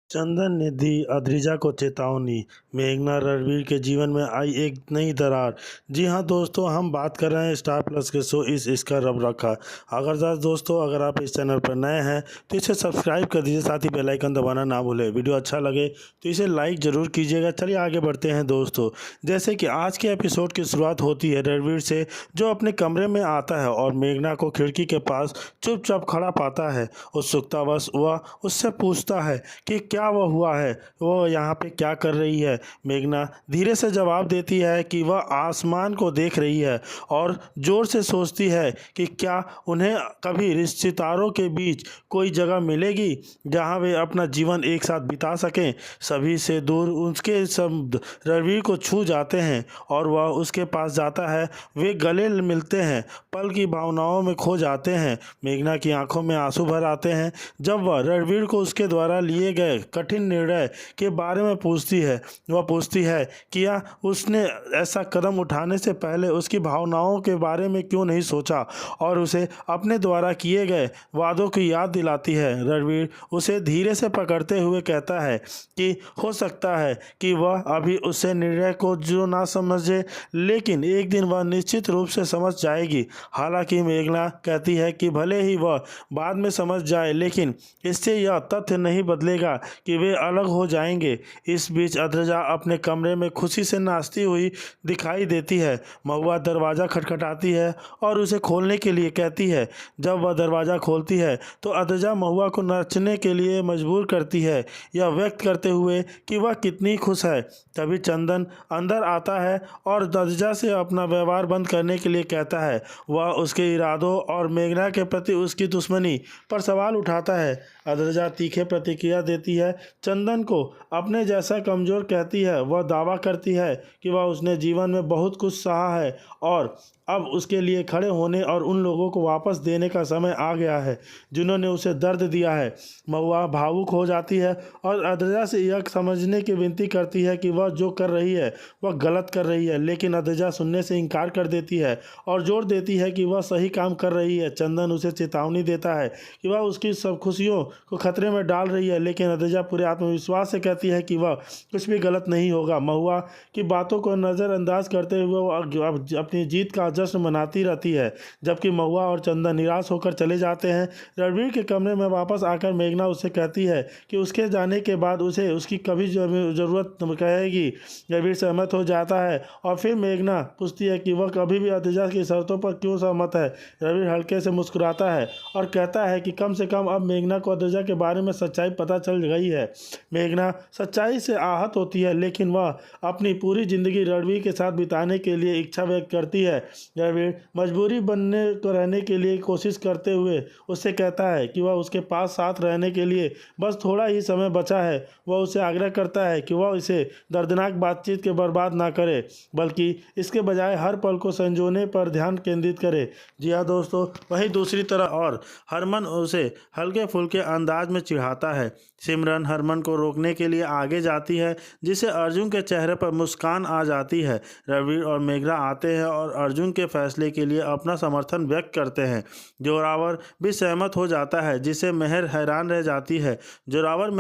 चंदन ने दी अद्रिजा को चेतावनी। मेघना रणवीर के जीवन में आई एक नई दरार। जी हाँ दोस्तों, हम बात कर रहे हैं स्टार प्लस के शो इस इसका रब रखा। दोस्तों, अगर आप इस चैनल पर नए हैं तो इसे सब्सक्राइब कर दीजिए, साथ ही बेल आइकन दबाना ना भूलें। वीडियो अच्छा लगे तो इसे लाइक ज़रूर कीजिएगा। चलिए आगे बढ़ते हैं दोस्तों। जैसे कि आज के एपिसोड की शुरुआत होती है रणवीर से, जो अपने कमरे में आता है और मेघना को खिड़की के पास चुपचाप खड़ा पाता है। उत्सुकतावश वह उससे पूछता है कि क्या वह हुआ है, वो यहाँ पे क्या कर रही है। मेघना धीरे से जवाब देती है कि वह आसमान को देख रही है और ज़ोर से सोचती है कि क्या उन्हें कभी सितारों के बीच कोई जगह मिलेगी जहाँ वे अपना जीवन एक साथ बिता सकें। सभी से दूर उसके शब्द रणवीर को छू जाते हैं और वह उसके पास जाता है। वे गले मिलते हैं, पल की भावनाओं में खो जाते हैं। मेघना की आंखों में आंसू भर आते हैं जब वह रणवीर को उसके द्वारा लिए गए कठिन निर्णय के बारे में पूछती है। वह पूछती है कि या उसने ऐसा कदम उठाने से पहले उसकी भावनाओं के बारे में क्यों नहीं सोचा, और उसे अपने द्वारा किए गए वादों की याद दिलाती है। रणवीर उसे धीरे से पकड़ते हुए कहता है कि हो सकता है कि वह अभी उससे निर्णय को जो ना समझे, लेकिन एक दिन वह निश्चित रूप से समझ जाएगी। हालांकि मेघना कहती है कि भले ही वह बाद में समझ जाए, लेकिन इससे यह तथ्य नहीं बदलेगा कि वे अलग हो जाएंगे। इस बीच अद्रिजा अपने कमरे में खुशी से नाचती हुई दिखाई देती है। महुआ दरवाज़ा खटखटाती है और उसे खोलने के लिए कहती है। जब वह दरवाज़ा खोलती है तो अद्रिजा महुआ को नाचने के लिए मजबूर करती है, यह व्यक्त करते हुए कि वह कितनी खुश है। तभी चंदन अंदर आता है और अद्रिजा से अपना व्यवहार बंद करने के लिए कहता है। वह उसके इरादों और मेघना के प्रति उसकी दुश्मनी पर सवाल उठाता है। अद्रिजा तीखे प्रतिक्रिया देती है। चंदन को अपने जैसा कमज़ोर कहती है। वह दावा करती है कि वह उसने जीवन में बहुत कुछ सहा है और अब उसके लिए खड़े होने और उन लोगों को वापस देने का समय आ गया है जिन्होंने उसे दर्द दिया है। महुआ भावुक हो जाती है और अद्रिजा से यह समझने की विनती करती है कि वह जो कर रही है वह गलत कर रही है, लेकिन अद्रिजा सुनने से इनकार कर देती है और जोर देती है कि वह सही काम कर रही है। चंदन उसे चेतावनी देता है कि वह उसकी सब खुशियों को खतरे में डाल रही है, लेकिन अद्रिजा पूरे आत्मविश्वास से कहती है कि वह कुछ भी गलत नहीं होगा। महुआ की बातों को नज़रअंदाज करते हुए वह अपनी जीत का जश्न मनाती रहती है, जबकि महुआ और चंदन निराश होकर चले जाते हैं। रणवीर के कमरे में वापस आकर मेघना उससे कहती है कि उसके जाने के बाद उसे उसकी कभी ज़रूरत कहेगी। रणवीर सहमत हो जाता है और फिर मेघना पूछती है कि वह कभी भी अद्रिजा की शर्तों पर क्यों सहमत है। रणवीर हल्के से मुस्कुराता है और कहता है कि कम से कम अब मेघना को अद्रिजा के बारे में सच्चाई पता चल गई है। मेघना सच्चाई से आहत होती है, लेकिन वह अपनी पूरी ज़िंदगी रणवीर के साथ बिताने के लिए इच्छा व्यक्त करती है। रणवीर मजबूरी बनने को रहने के लिए कोशिश करते हुए उससे कहता है कि वह उसके पास साथ रहने के लिए बस थोड़ा ही समय बचा है। वह उससे आग्रह करता है कि वह इसे दर्दनाक बातचीत के बर्बाद ना करे, बल्कि इसके बजाय हर पल को संजोने पर ध्यान केंद्रित करे। जी हाँ दोस्तों, वहीं दूसरी तरफ और हरमन उसे हल्के फुल्के अंदाज में चिढ़ाता है। सिमरन हरमन को रोकने के लिए आगे जाती है, जिससे अर्जुन के चेहरे पर मुस्कान आ जाती है। रणवीर और मेघना आते हैं और अर्जुन के फैसले के लिए अपना समर्थन व्यक्त करते हैं। जोरावर भी सहमत हो जाता है, जिससे मेहर हैरान रह जाती है। जोरावर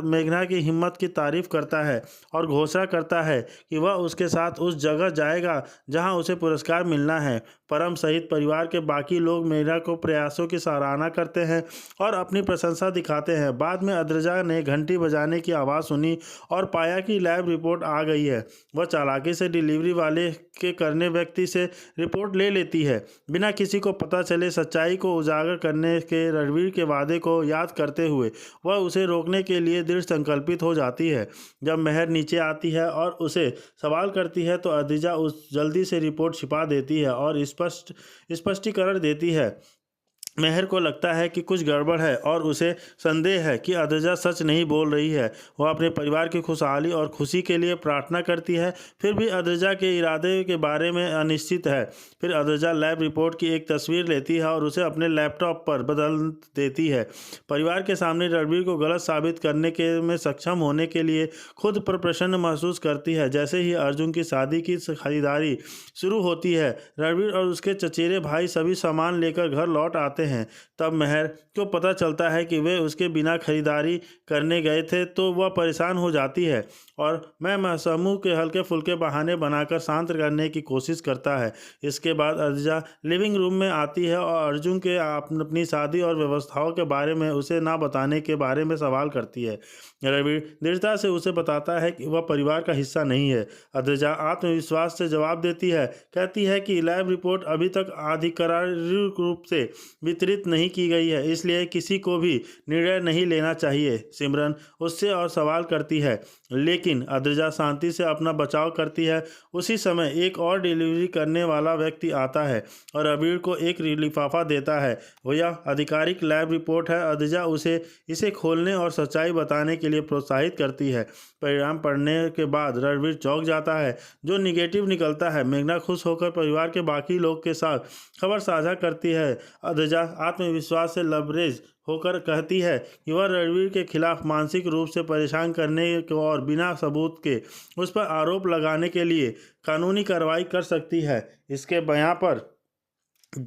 मेघना की हिम्मत की तारीफ करता है और घोषणा करता है कि वह उसके साथ उस जगह जाएगा जहां उसे पुरस्कार मिलना है। परम सहित परिवार के बाकी लोग मेघना को प्रयासों की सराहना करते हैं और अपनी प्रशंसा दिखाते हैं। बाद में अद्रिजा ने घंटी बजाने की आवाज़ सुनी और पाया कि लैब रिपोर्ट आ गई है। वह चालाकी से डिलीवरी वाले के करने व्यक्ति से रिपोर्ट ले लेती है। बिना किसी को पता चले सच्चाई को उजागर करने के रणवीर के वादे को याद करते हुए वह उसे रोकने के लिए दृढ़ संकल्पित हो जाती है। जब मेहर नीचे आती है और उसे सवाल करती है तो अद्रिजा उस जल्दी से रिपोर्ट छिपा देती है और स्पष्टीकरण देती है। मेहर को लगता है कि कुछ गड़बड़ है और उसे संदेह है कि अद्रिजा सच नहीं बोल रही है। वह अपने परिवार की खुशहाली और खुशी के लिए प्रार्थना करती है, फिर भी अद्रिजा के इरादे के बारे में अनिश्चित है। फिर अद्रिजा लैब रिपोर्ट की एक तस्वीर लेती है और उसे अपने लैपटॉप पर बदल देती है। परिवार के सामने रणवीर को गलत साबित करने के में सक्षम होने के लिए खुद पर प्रसन्न महसूस करती है। जैसे ही अर्जुन की शादी की खरीदारी शुरू होती है, रणवीर और उसके चचेरे भाई सभी सामान लेकर घर लौट आते हैं। हैं। तब मेहर को पता चलता है कि वे उसके बिना खरीदारी करने गए थे, तो वह परेशान हो जाती है और मैं समूह के हल्के फुल्के बहाने बनाकर शांत करने की कोशिश करता है। इसके बाद अदजा लिविंग रूम में आती है और अर्जुन के अपनी शादी और व्यवस्थाओं के बारे में उसे ना बताने के बारे में सवाल करती है। रणवीर दृढ़ता से उसे बताता है कि वह परिवार का हिस्सा नहीं है। अदजा आत्मविश्वास से जवाब देती है, कहती है कि लैब रिपोर्ट अभी तक आधिकारिक रूप से वितरित नहीं की गई है, इसलिए किसी को भी निर्णय नहीं लेना चाहिए। सिमरन उससे और सवाल करती है, लेकिन अदजा शांति से अपना बचाव करती है। उसी समय एक और डिलीवरी करने वाला व्यक्ति आता है और अबीर को एक लिफाफा देता है। वो यह आधिकारिक लैब रिपोर्ट है। अदजा उसे इसे खोलने और सच्चाई बताने के लिए प्रोत्साहित करती है। परिणाम पढ़ने के बाद रणवीर चौंक जाता है, जो निगेटिव निकलता है। मेघना खुश होकर परिवार के बाकी लोग के साथ खबर साझा करती है। अदजा आत्मविश्वास से लबरेज होकर कहती है कि वह रणवीर के खिलाफ मानसिक रूप से परेशान करने और बिना सबूत के उस पर आरोप लगाने के लिए कानूनी कार्रवाई कर सकती है। इसके बयान पर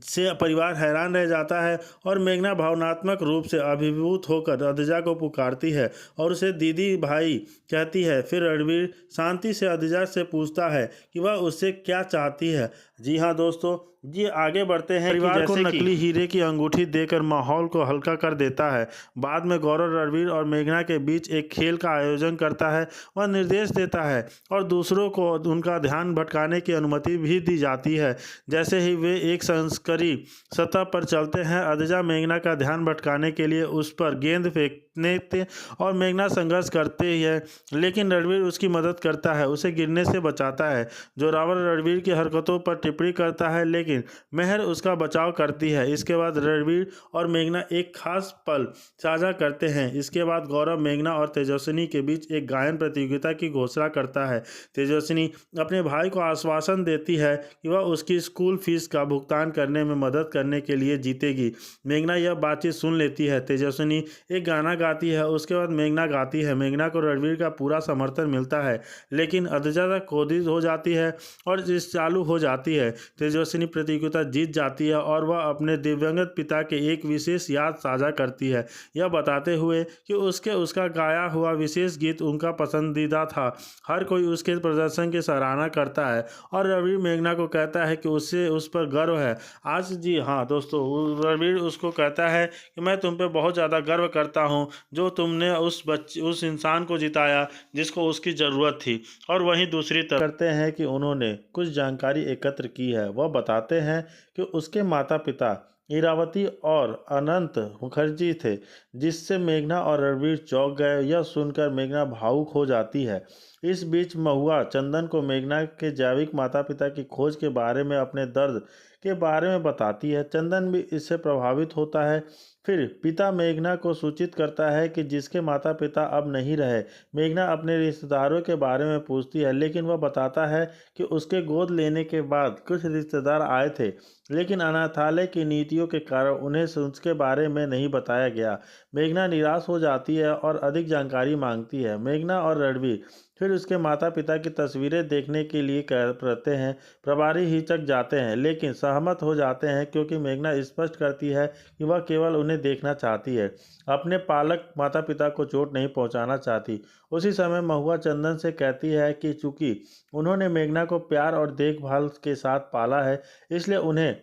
से परिवार हैरान रह जाता है और मेघना भावनात्मक रूप से अभिभूत होकर अदजा को पुकारती है और उसे दीदी भाई कहती है। फिर रणवीर शांति से अदजा से पूछता है कि वह उससे क्या चाहती है। जी हाँ दोस्तों, जी आगे बढ़ते हैं। परिवार को नकली हीरे की अंगूठी देकर माहौल को हल्का कर देता है। बाद में गौरव रणवीर और मेघना के बीच एक खेल का आयोजन करता है। वह निर्देश देता है और दूसरों को उनका ध्यान भटकाने की अनुमति भी दी जाती है। जैसे ही वे एक संस्करी सतह पर चलते हैं, अदजा मेघना का ध्यान भटकाने के लिए उस पर गेंद फेंकने थे और मेघना संघर्ष करते ही है, लेकिन रणवीर उसकी मदद करता है, उसे गिरने से बचाता है। जोरावर रणवीर की हरकतों पर टिप्पणी करता है, लेकिन मेहर उसका बचाव करती है। इसके बाद रणवीर और मेघना एक खास पल साझा करते हैं। इसके बाद गौरव मेघना और तेजस्विनी के बीच एक गायन प्रतियोगिता की घोषणा करता है। तेजस्विनी अपने भाई को आश्वासन देती है कि वह उसकी स्कूल फीस का भुगतान करने में मदद करने के लिए जीतेगी। मेघना यह बातचीत सुन लेती है। तेजस्विनी एक गाना गाती है, उसके बाद मेघना गाती है। मेघना को रणवीर का पूरा समर्थन मिलता है, लेकिन अदजा क्रोधित हो जाती है और इस चालू हो जाती है। तेजस्विनी प्रतियोगिता जीत जाती है और वह अपने दिवंगत पिता के एक विशेष याद साझा करती है, यह बताते हुए कि उसका गाया हुआ विशेष गीत उनका पसंदीदा था। हर कोई उसके प्रदर्शन की सराहना करता है और रणवीर मेघना को कहता है कि उसे उस पर गर्व है। आज जी हाँ दोस्तों, रणवीर उसको कहता है कि मैं तुम पे बहुत ज़्यादा गर्व करता हूँ, जो तुमने उस इंसान को जिताया जिसको उसकी ज़रूरत थी। और वहीं दूसरी तरफ करते हैं कि उन्होंने कुछ जानकारी एकत्र की है। वह बताते हैं कि उसके माता पिता इरावती और अनंत मुखर्जी थे, जिससे मेघना और रणवीर चौंक गए। यह सुनकर मेघना भावुक हो जाती है। इस बीच महुआ चंदन को मेघना के जैविक माता पिता की खोज के बारे में अपने दर्द के बारे में बताती है। चंदन भी इससे प्रभावित होता है। फिर पिता मेघना को सूचित करता है कि जिसके माता पिता अब नहीं रहे। मेघना अपने रिश्तेदारों के बारे में पूछती है, लेकिन वह बताता है कि उसके गोद लेने के बाद कुछ रिश्तेदार आए थे, लेकिन अनाथालय की नीतियों के कारण उन्हें उसके बारे में नहीं बताया गया। मेघना निराश हो जाती है और अधिक जानकारी मांगती है। मेघना और रणवीर फिर उसके माता पिता की तस्वीरें देखने के लिए कहते हैं। प्रभारी हिचक जाते हैं, लेकिन सहमत हो जाते हैं क्योंकि मेघना स्पष्ट करती है कि वह केवल उन्हें देखना चाहती है, अपने पालक माता पिता को चोट नहीं पहुंचाना चाहती। उसी समय महुआ चंदन से कहती है कि चूंकि उन्होंने मेघना को प्यार और देखभाल के साथ पाला है, इसलिए उन्हें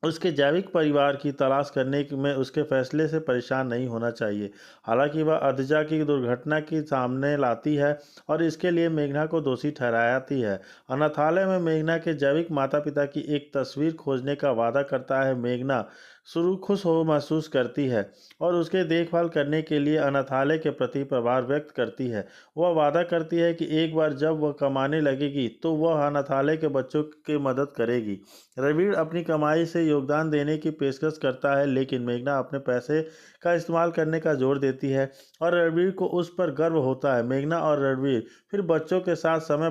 उसके जैविक परिवार की तलाश करने में उसके फैसले से परेशान नहीं होना चाहिए। हालांकि वह अदजा की दुर्घटना की सामने लाती है और इसके लिए मेघना को दोषी ठहराती है। अनाथालय में मेघना के जैविक माता पिता की एक तस्वीर खोजने का वादा करता है। मेघना शुरू खुश हो महसूस करती है और उसके देखभाल करने के लिए अनाथालय के प्रति प्रभार व्यक्त करती है। वह वादा करती है कि एक बार जब वह कमाने लगेगी तो वह अनाथालय के बच्चों की मदद करेगी। रणवीर अपनी कमाई से योगदान देने की पेशकश करता है, लेकिन मेघना अपने पैसे का इस्तेमाल करने का जोर देती है और रणवीर को उस पर गर्व होता है। मेघना और रणवीर फिर बच्चों के साथ समय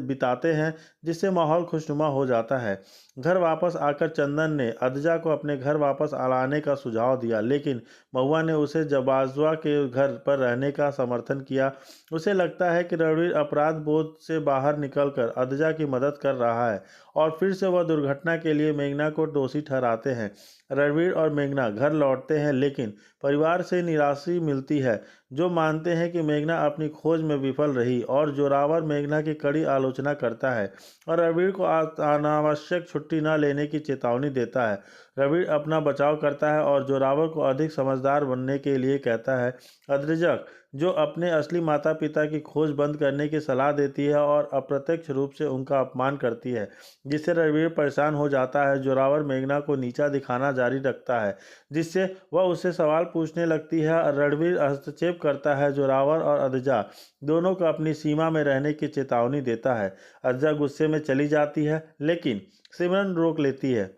बिताते हैं, जिससे माहौल खुशनुमा हो जाता है। घर वापस आकर चंदन ने अदजा को को अपने घर वापस लाने का सुझाव दिया, लेकिन महुआ ने उसे जबाजुआ के घर पर रहने का समर्थन किया। उसे लगता है कि रणवीर अपराध बोध से बाहर निकलकर अदजा की मदद कर रहा है और फिर से वह दुर्घटना के लिए मेघना को दोषी ठहराते हैं। रणवीर और मेघना घर लौटते हैं, लेकिन परिवार से निराशा मिलती है, जो मानते हैं कि मेघना अपनी खोज में विफल रही, और जोरावर मेघना की कड़ी आलोचना करता है और रणवीर को अनावश्यक छुट्टी न लेने की चेतावनी देता है। रणवीर अपना बचाव करता है और जोरावर को अधिक समझदार बनने के लिए कहता है। अद्रिजा, जो अपने असली माता पिता की खोज बंद करने की सलाह देती है और अप्रत्यक्ष रूप से उनका अपमान करती है, जिससे रणवीर परेशान हो जाता है। जोरावर मेघना को नीचा दिखाना जारी रखता है, जिससे वह उससे सवाल पूछने लगती है। रणवीर हस्तक्षेप करता है। जोरावर और अदजा दोनों को अपनी सीमा में रहने की चेतावनी देता है। अदजा गुस्से में चली जाती है, लेकिन सिमरन रोक लेती है।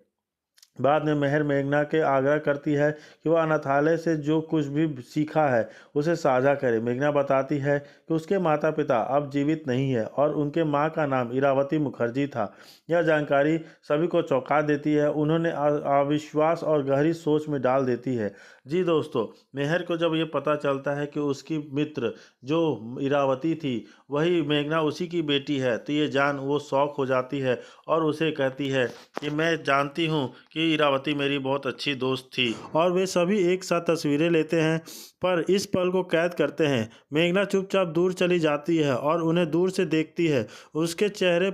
बाद में मेहर मेघना के आग्रह करती है कि वह अनाथालय से जो कुछ भी सीखा है उसे साझा करे। मेघना बताती है कि उसके माता पिता अब जीवित नहीं है और उनके माँ का नाम इरावती मुखर्जी था। यह जानकारी सभी को चौंका देती है, उन्होंने अविश्वास और गहरी सोच में डाल देती है। जी दोस्तों, मेहर को जब ये पता चलता है कि उसकी मित्र जो इरावती थी वही मेघना उसी की बेटी है, तो ये जान वो शौक हो जाती है और उसे कहती है कि मैं जानती हूँ कि इरावती मेरी बहुत अच्छी दोस्त थी। और वे सभी एक साथ तस्वीरें लेते हैं, पर इस पल को कैद करते हैं। मेघना चुपचाप दूर चली जाती है और उन्हें दूर से देखती है। उसके चेहरे पर